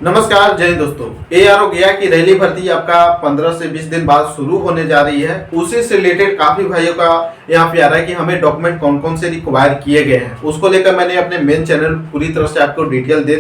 नमस्कार, जय हिंद दोस्तों। एआरओ गया की रैली भर्ती आपका 15 से 20 दिन बाद शुरू होने जा रही है। उसी से रिलेटेड काफी भाइयों का यहाँ पे आ रहा है कि हमें डॉक्यूमेंट कौन कौन से रिक्वायर किए गए हैं। उसको लेकर मैंने अपने मेन चैनल पूरी तरह से आपको डिटेल दे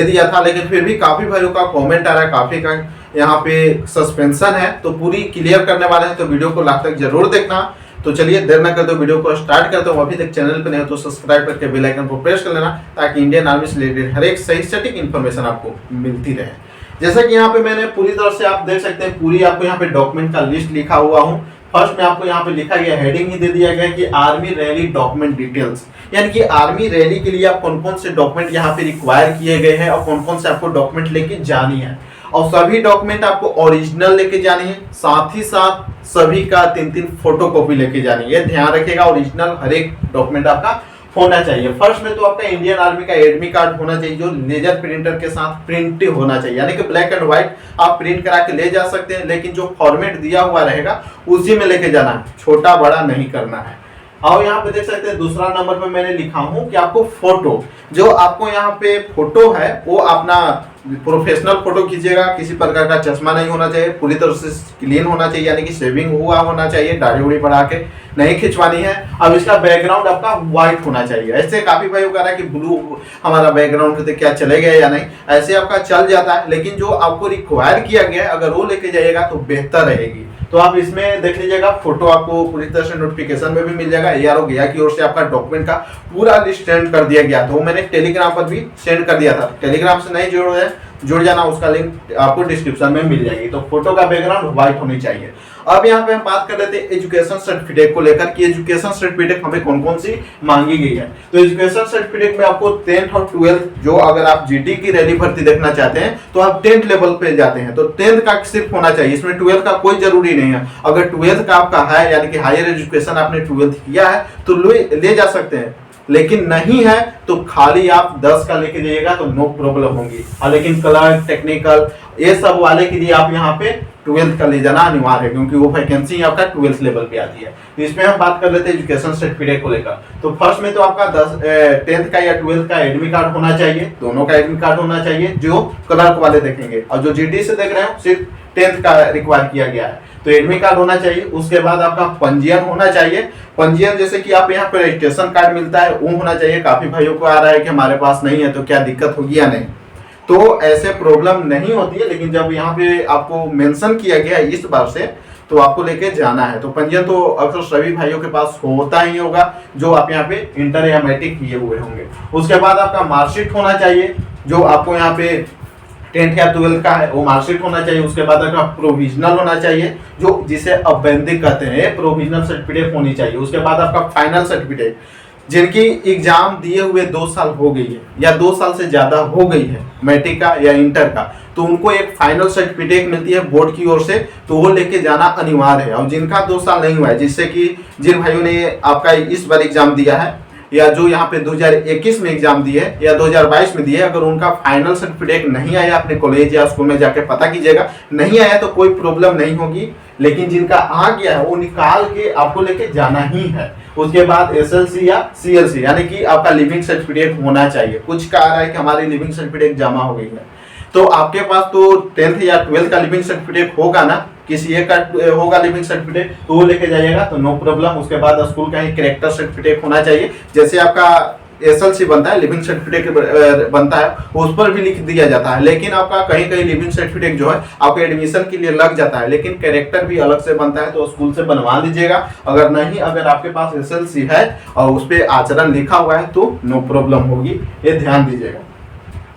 दिया था, लेकिन फिर भी काफी भाइयों का कॉमेंट आ रहा है, काफी का यहाँ पे सस्पेंशन है, तो पूरी क्लियर करने वाले हैं। तो वीडियो को लास्ट तक जरूर देखना। तो चलिए देर न करते वीडियो को स्टार्ट करते हूँ। अभी तक चैनल पर नहीं हो तो सब्सक्राइब करके बेल आइकन को प्रेस कर लेना, ताकि इंडियन आर्मी से रिलेटेड हर एक सही सटीक इन्फॉर्मेशन आपको मिलती रहे। जैसा कि यहाँ पे मैंने पूरी तरह से आप देख सकते हैं, पूरी आपको यहाँ पे डॉक्यूमेंट का लिस्ट लिखा हुआ हूँ। फर्स्ट में आपको यहाँ पे लिखा गया, हेडिंग ही दे दिया गया कि आर्मी रैली डॉक्यूमेंट डिटेल्स, यानी कि आर्मी रैली के लिए आप कौन कौन से डॉक्यूमेंट यहाँ पे रिक्वायर किए गए हैं और कौन कौन से आपको डॉक्यूमेंट लेके जानी है। और सभी डॉक्यूमेंट आपको ओरिजिनल लेके जानी है, साथ ही साथ सभी का 3-3 फोटो कॉपी लेके जानी है। ध्यान रखिएगा, ओरिजिनल हर एक डॉक्यूमेंट आपका होना चाहिए। फर्स्ट में तो आपका इंडियन आर्मी का एडमिट कार्ड होना चाहिए, जो लेजर प्रिंटर के साथ प्रिंट होना चाहिए, यानी कि ब्लैक एंड व्हाइट आप प्रिंट करा के ले जा सकते हैं, लेकिन जो फॉर्मेट दिया हुआ रहेगा उसी में लेके जाना है, छोटा बड़ा नहीं करना है। और यहाँ पे देख सकते हैं दूसरा नंबर पे मैंने लिखा हूँ कि आपको फोटो, जो आपको यहाँ पे फोटो है वो अपना प्रोफेशनल फोटो खींचेगा। किसी प्रकार का चश्मा नहीं होना चाहिए, पूरी तरह से क्लीन होना चाहिए, यानी कि शेविंग हुआ होना चाहिए, दाढ़ी उड़ी बढ़ा के नहीं खिंचवानी है। अब इसका बैकग्राउंड आपका व्हाइट होना चाहिए। ऐसे काफी भाई कह रहा है कि ब्लू हमारा बैकग्राउंड क्या चले गए या नहीं, ऐसे आपका चल जाता है, लेकिन जो आपको रिक्वायर किया गया है अगर वो लेके जाइएगा तो बेहतर रहेगी। तो आप इसमें देख लीजिएगा, फोटो आपको पूरी तरह से नोटिफिकेशन में भी मिल जाएगा। एआरओ गया की ओर से आपका डॉक्यूमेंट का पूरा लिस्ट सेंड कर दिया गया, तो मैंने टेलीग्राम पर भी सेंड कर दिया था। टेलीग्राम से नहीं जुड़ जाना, उसका लिंक आपको डिस्क्रिप्शन में मिल जाएगी। तो फोटो का बैकग्राउंड व्हाइट होनी चाहिए। अब यहाँ पे हम बात कर लेते हैं एजुकेशन सर्टिफिकेट को लेकर कि एजुकेशन सर्टिफिकेट हमें कौन कौन सी मांगी गई है। तो एजुकेशन सर्टिफिकेट में आपको 10th और 12th, जो अगर आप जीडी की रैली भर्ती देखना चाहते हैं तो आप 10th लेवल पे जाते हैं, तो 10th का सिर्फ होना चाहिए, इसमें 12th का कोई जरूरी नहीं है। अगर 12th का आपका है, यानी कि हायर एजुकेशन आपने 12th किया है, तो ले जा सकते हैं, लेकिन नहीं है तो खाली आप 10 का लेके जाइएगा तो नो प्रॉब्लम होगी। लेकिन क्लर्क, टेक्निकल, ये सब वाले के लिए आप यहाँ पे 12th का ले जाना अनिवार्य है, क्योंकि वो वैकेंसी आपका 12th लेवल पे आती है। तो इसमें हम बात कर लेते हैं एजुकेशन सर्टिफिकेट को लेकर। तो फर्स्ट में तो आपका 10th का या 12th का एडमिट कार्ड होना चाहिए, दोनों का एडमिट कार्ड होना चाहिए, जो क्लर्क वाले देखेंगे। और जो जीडी से देख रहे हो सिर्फ 10th का रिक्वायर किया गया है, तो एडमिट कार्ड होना चाहिए। उसके बाद आपका पंजीयन होना चाहिए। पंजीयन जैसे कि आप यहाँ पे रजिस्ट्रेशन कार्ड मिलता है वो होना चाहिए। काफी भाइयों को आ रहा है कि हमारे पास नहीं है तो क्या दिक्कत होगी या नहीं, तो ऐसे प्रॉब्लम नहीं होती है, लेकिन जब यहाँ पे आपको मेंशन किया गया इस बार से, तो आपको लेके जाना है। तो पंजीयन तो अक्सर सभी भाइयों के पास होता ही होगा, जो आप यहाँ पे इंटर या मैट्रिक किए हुए होंगे। उसके बाद आपका मार्कशीट होना चाहिए, जो आपको यहाँ पे 10th या 12th का है वो मार्कशीट होना चाहिए। उसके बाद आपका प्रोविजनल होना चाहिए, जो जिसे अबैंडिक कहते हैं, प्रोविजनल सर्टिफिकेट होनी चाहिए। उसके बाद आपका फाइनल सर्टिफिकेट, जिनकी एग्जाम दिए हुए 2 साल हो गई है या 2 साल से ज्यादा हो गई है, मैट्रिक का या इंटर का, तो उनको एक फाइनल सर्टिफिकेट मिलती है बोर्ड की ओर से, तो वो लेके जाना अनिवार्य है। और जिनका 2 साल नहीं हुआ है, जिससे कि जिन भाइयों ने आपका इस बार एग्जाम दिया है या जो यहाँ पे 2021 में एग्जाम दिए है या 2022 में दिए, अगर उनका फाइनल सर्टिफिकेट नहीं आया, अपने कॉलेज या स्कूल में जाके पता कीजिएगा, नहीं आया तो कोई प्रॉब्लम नहीं होगी। लेकिन जिनका आ गया है वो निकाल के आपको लेके जाना ही है। उसके बाद एसएलसी या सीएलसी, यानी कि आपका लिविंग सर्टिफिकेट होना चाहिए। कुछ कह रहा है कि हमारी लिविंग सर्टिफिकेट जमा हो गई है, तो आपके पास तो 10th या 12th का लिविंग सर्टिफिकेट होगा ना, किसी एक का होगा लिविंग सर्टिफिकेट, तो वो लेके जाइएगा तो नो प्रॉब्लम। उसके बाद स्कूल का ही कैरेक्टर सर्टिफिकेट होना चाहिए, जैसे आपका एसएलसी बनता है, लिविंग सर्टिफिकेट बनता है, उस पर भी लिख दिया जाता है। लेकिन आपका कहीं कहीं लिविंग सर्टिफिकेट जो है आपको एडमिशन के लिए लग जाता है, लेकिन कैरेक्टर भी अलग से बनता है, तो स्कूल से बनवा लीजिएगा। अगर नहीं, अगर आपके पास एसएलसी है और उस पर आचरण लिखा हुआ है तो नो प्रॉब्लम होगी, ये ध्यान दीजिएगा।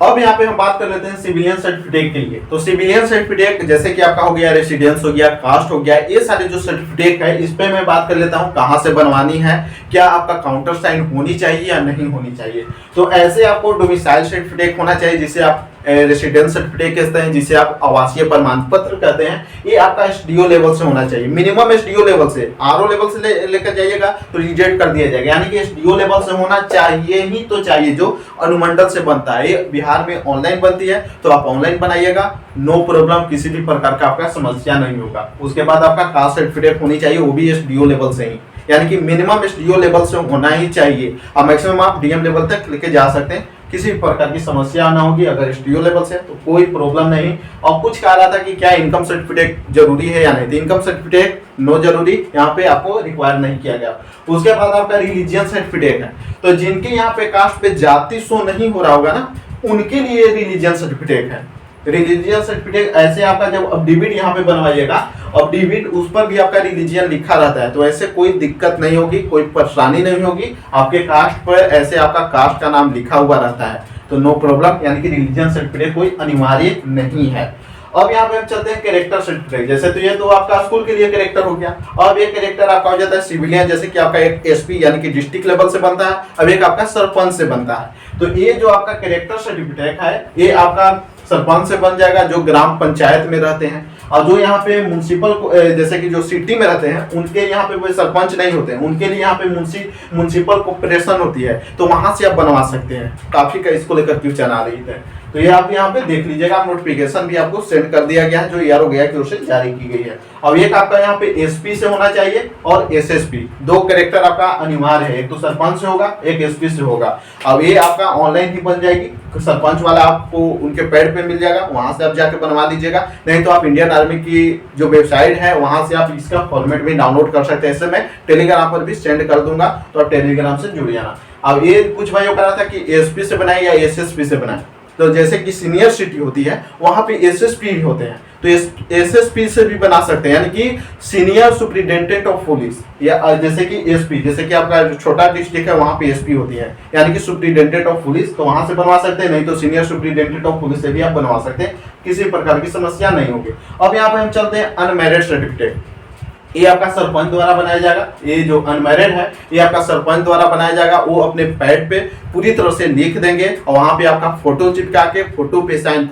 अब यहाँ पे हम बात कर लेते हैं सिविलियन सर्टिफिकेट के लिए। तो सिविलियन सर्टिफिकेट जैसे कि आपका हो गया रेसिडेंस हो गया, कास्ट हो गया, ये सारे जो सर्टिफिकेट है इस पे मैं बात कर लेता हूँ कहाँ से बनवानी है, क्या आपका काउंटर साइन होनी चाहिए या नहीं होनी चाहिए। तो ऐसे आपको डोमिसाइल सर्टिफिकेट होना चाहिए, जिसे आप रेसिडेंस सर्टिफिकेट कहते हैं, जिसे आप आवासीय प्रमाण पत्र कहते हैं। ये आपका एसडीओ लेवल से होना चाहिए, मिनिमम एसडीओ लेवल से। आरओ लेवल से लेकर जाइएगा तो रिजेक्ट कर दिया जाएगा, यानी कि एसडीओ लेवल से होना चाहिए ही तो चाहिए, जो अनुमंडल से बनता है। ये बिहार में ऑनलाइन बनती है, तो आप ऑनलाइन बनाइएगा, नो प्रॉब्लम, किसी भी प्रकार का आपका समस्या नहीं होगा। उसके बाद आपका कास्ट सर्टिफिकेट होनी चाहिए, वो भी एसडीओ लेवल से ही, यानी कि मिनिमम एसडीओ लेवल से होना ही चाहिए, और मैक्सिमम आप डीएम लेवल तक लेके जा सकते हैं, किसी भी प्रकार की समस्या ना होगी। अगर STO लेवल से तो कोई प्रॉब्लम नहीं। और कुछ कह रहा था कि क्या इनकम सर्टिफिकेट जरूरी है या नहीं, तो इनकम सर्टिफिकेट नो जरूरी, यहाँ पे आपको रिक्वायर नहीं किया गया। उसके बाद आपका रिलीजियन सर्टिफिकेट है, तो जिनके यहाँ पे कास्ट पे जाति शो नहीं हो रहा होगा ना, उनके लिए रिलीजियन सर्टिफिकेट है। रिलीजियन सर्टिफिकेट ऐसे आपका जब अफिडेविट यहाँ पे बनवाइएगा, अफिडेविट उस पर भी आपका रिलीजियन लिखा रहता है, तो ऐसे कोई दिक्कत नहीं होगी, कोई परेशानी नहीं होगी। आपके कास्ट पर ऐसे आपका कास्ट का नाम लिखा हुआ रहता है, तो नो प्रॉब्लम, यानी कि रिलीजियन सर्टिफिकेट कोई अनिवार्य नहीं है। अब यहाँ पे हम चलते हैं कैरेक्टर सर्टिफिकेट। जैसे तो ये तो आपका स्कूल के लिए कैरेक्टर हो गया। अब ये कैरेक्टर आपका हो जाता है सिविलियन, जैसे कि आपका एक SP यानी कि डिस्ट्रिक्ट लेवल से बनता है, अब एक आपका सरपंच से बनता है। तो ये जो आपका कैरेक्टर सर्टिफिकेट है, ये आपका सरपंच से बन जाएगा जो ग्राम पंचायत में रहते हैं, और जो यहाँ पे म्युनिसिपल जैसे कि जो सिटी में रहते हैं, उनके यहाँ पे वो सरपंच नहीं होते हैं, उनके लिए यहाँ पे म्युनिसिपल कॉर्पोरेशन होती है, तो वहां से आप बनवा सकते हैं। काफी का इसको लेकर क्वेश्चन आ रही है, तो ये आप यहाँ पे देख लीजिएगा। नोटिफिकेशन भी आपको सेंड कर दिया गया है, जो ARO गया की ओर से जारी की गई है। अब एक आपका यहाँ पे SP से होना चाहिए और SSP, दो कैरेक्टर आपका अनिवार्य है, एक तो सरपंच से होगा, एक SP से होगा। अब ये आपका ऑनलाइन ही बन जाएगी, सरपंच वाला आपको उनके पैड पे मिल जाएगा, वहां से आप जाके बनवा लीजिएगा, नहीं तो आप इंडियन आर्मी की जो वेबसाइट है वहां से आप इसका फॉर्मेट भी डाउनलोड कर सकते हैं। इससे मैं टेलीग्राम पर भी सेंड कर दूंगा, तो आप टेलीग्राम से जुड़ जाना। अब ये कुछ भाइयों का था कि SP से बनाए या SSP से बनाए, तो जैसे कि सीनियर सिटी होती है वहां पे SSP भी होते हैं, तो SSP से भी बना सकते हैं, यानी कि सीनियर सुपरिटेंडेंट ऑफ पुलिस, या जैसे कि SP, जैसे कि आपका जो छोटा डिस्ट्रिक्ट है वहां पे SP होती है, यानी कि सुपरिटेंडेंट ऑफ पुलिस, तो वहां से बनवा सकते हैं, नहीं तो सीनियर सुपरिटेंडेंट ऑफ पुलिस से भी आप बनवा सकते हैं, किसी प्रकार की समस्या नहीं होगी। अब यहाँ पे हम चलते हैं अनमैरिड सर्टिफिकेट। ये आपका सरपंच द्वारा बनाया जाएगा, ये जो अनमैरिड है ये आपका सरपंच द्वारा बनाया जाएगा। वो अपने पैड पे पूरी तरह से लिख देंगे और वहां पे आपका फोटो चिपका के फोटो पे साइन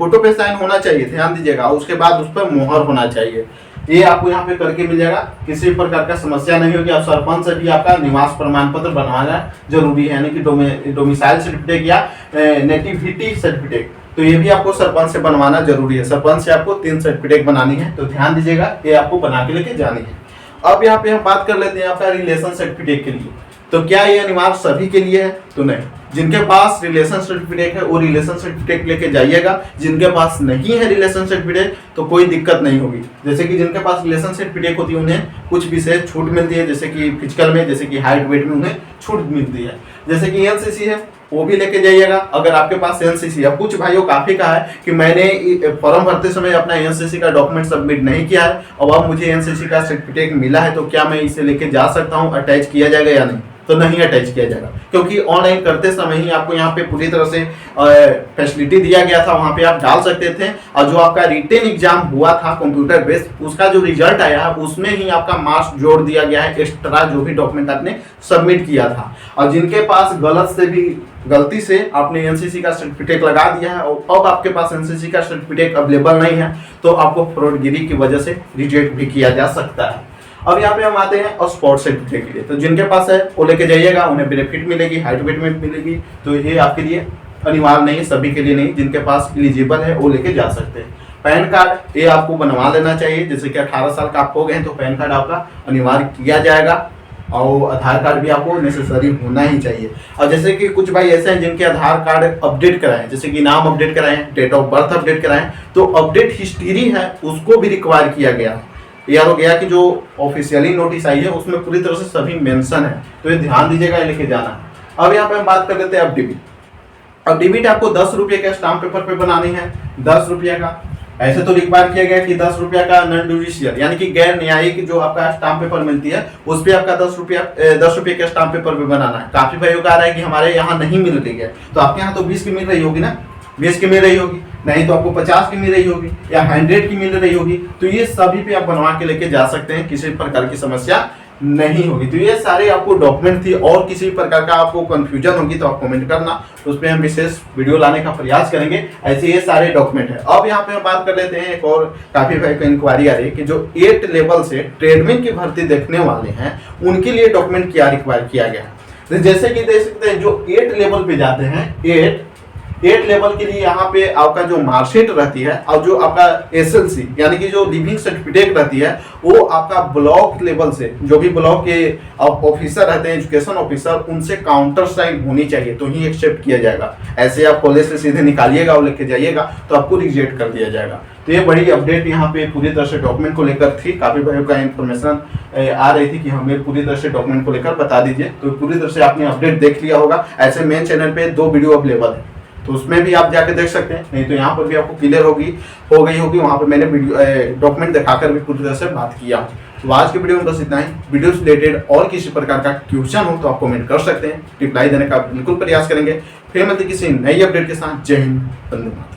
होना चाहिए, ध्यान दीजिएगा। उसके बाद उस पर मोहर होना चाहिए, ये आपको यहाँ पे करके मिल जाएगा, किसी प्रकार का समस्या नहीं होगी। आप सरपंच से भी आपका निवास प्रमाण पत्र बनवाना जरूरी है, यानी कि डोमिसाइल सर्टिफिकेट या नेटिविटी सर्टिफिकेट, तो ये भी आपको सरपंच से बनवाना जरूरी है। सरपंच से आपको 3 सर्टिफिकेट बनानी है, तो ध्यान दीजिएगा, ये आपको बना के लेके जानी है। अब यहाँ पे हम बात कर लेते हैं आपका रिलेशन सर्टिफिकेट के लिए। तो क्या ये अनिवार्य सभी के लिए है? तो नहीं, जिनके पास रिलेशन सर्टिफिकेट है वो रिलेशन सर्टिफिकेट लेके जाइएगा। जिनके पास नहीं है रिलेशन सर्टिफिकेट तो कोई दिक्कत नहीं होगी। जैसे कि जिनके पास रिलेशन सर्टिफिकेट होती है उन्हें कुछ विशेष छूट मिलती है, जैसे कि फिजिकल में, जैसे कि हाइट वेट में उन्हें छूट मिलती है। जैसे कि NCC है वो भी लेके जाइएगा अगर आपके पास NCC है। कुछ भाइयों काफी कहा है कि मैंने फॉर्म भरते समय अपना NCC का डॉक्यूमेंट सबमिट नहीं किया है और अब मुझे NCC का सर्टिफिकेट मिला है, तो क्या मैं इसे लेके जा सकता हूँ, अटैच किया जाएगा या नहीं? तो नहीं अटैच किया जाएगा, क्योंकि ऑनलाइन करते समय ही आपको यहाँ पे पूरी तरह से फैसिलिटी दिया गया था, वहाँ पे आप डाल सकते थे। और जो आपका रिटेन एग्जाम हुआ था कंप्यूटर बेस्ड, उसका जो रिजल्ट आया उसमें ही आपका मार्क्स जोड़ दिया गया है, एक्स्ट्रा जो भी डॉक्यूमेंट आपने सबमिट किया था। और जिनके पास गलती से आपने NCC का सर्टिफिकेट लगा दिया है और अब आपके पास NCC का सर्टिफिकेट अवेलेबल नहीं है, तो आपको फ्रॉडगिरी की वजह से रिजेक्ट भी किया जा सकता है। अब यहाँ पे हम आते हैं और स्पोर्ट्स सर्टिफिकेट के लिए। तो जिनके पास है वो लेके जाइएगा, उन्हें बेनिफिट मिलेगी, हाइट वेट में मिलेगी, तो ये आपके लिए अनिवार्य नहीं है, सभी के लिए नहीं। जिनके पास एलिजिबल है वो लेके जा सकते हैं। पैन कार्ड ये आपको बनवा लेना चाहिए, जैसे कि 18 साल का आप हो गए तो पैन कार्ड आपका अनिवार्य किया जाएगा, और आधार कार्ड भी आपको नेसेसरी होना ही चाहिए। और जैसे कि कुछ भाई ऐसे हैं जिनके आधार कार्ड अपडेट कराएं, जैसे कि नाम अपडेट कराएं, डेट ऑफ बर्थ अपडेट कराएं, तो अपडेट हिस्ट्री है उसको भी रिक्वायर किया गया है। यार हो गया कि जो ऑफिशियली नोटिस आई है उसमें पूरी तरह से सभी मेंशन है, तो ये ध्यान दीजिएगा, ये लेके जाना। अब यहाँ पे हम बात कर लेते हैं अफिडेविट आपको 10 रुपये के स्टाम्प पेपर पे बनानी है, 10 रुपये का। ऐसे तो रिक्वायर किया गया कि 10 रुपया का नॉन जुडिशियल यानी कि गैर न्यायिक जो आपका स्टाम्प पेपर मिलती है उस पर आपका 10 रुपये के स्टाम्प पेपर पे बनाना है। काफी भाइयों का आ रहा है कि हमारे यहाँ नहीं मिल रही है, तो आपके यहाँ तो 20 की मिल रही होगी ना, 20 की मिल रही होगी, नहीं तो आपको 50 की मिल रही होगी या 100 की मिल रही होगी, तो ये सभी पे आप बनवा के लेके जा सकते हैं, किसी प्रकार की समस्या नहीं होगी। तो ये सारे आपको डॉक्यूमेंट थी, और किसी प्रकार का आपको कंफ्यूजन होगी तो आप कमेंट करना, तो उस पर हम विशेष वीडियो लाने का प्रयास करेंगे। ऐसे ये सारे डॉक्यूमेंट है। अब यहाँ पे हम बात कर लेते हैं, एक और काफी भाई को इंक्वायरी आ रही है कि जो 8 लेवल से ट्रेडमैन की भर्ती देखने वाले हैं उनके लिए डॉक्यूमेंट क्या रिक्वायर किया गया है। जैसे कि देख सकते हैं जो 8 लेवल पे जाते हैं, 8 लेवल के लिए यहाँ पे आपका जो मार्कशीट रहती है और जो आपका एसएलसी यानी कि जो लिविंग सर्टिफिकेट रहती है वो आपका ब्लॉक लेवल से, जो भी ब्लॉक के ऑफिसर रहते हैं एजुकेशन ऑफिसर, उनसे काउंटर साइन होनी चाहिए तो ही एक्सेप्ट किया जाएगा। ऐसे आप कॉलेज से सीधे निकालिएगा और लेके जाइएगा तो आपको रिजेक्ट कर दिया जाएगा। तो ये बड़ी अपडेट यहाँ पे पूरी तरह से डॉक्यूमेंट को लेकर थी। काफी भाइयों का इन्फॉर्मेशन आ रही थी कि हमें पूरी तरह से डॉक्यूमेंट को लेकर बता दीजिए, तो पूरी तरह से आपने अपडेट देख लिया होगा। ऐसे मेन चैनल पे 2 वीडियो अवेलेबल है तो उसमें भी आप जाके देख सकते हैं, नहीं तो यहाँ पर भी आपको क्लियर हो गई होगी। वहाँ पे मैंने वीडियो डॉक्यूमेंट दिखाकर भी पूरी तरह से बात किया। तो आज की वीडियो में बस इतना ही। वीडियो से रिलेटेड और किसी प्रकार का क्वेश्चन हो तो आप कमेंट कर सकते हैं, रिप्लाई देने का बिल्कुल प्रयास करेंगे। फिर मिलते किसी नई अपडेट के साथ। जय हिंद, वंदे मातरम।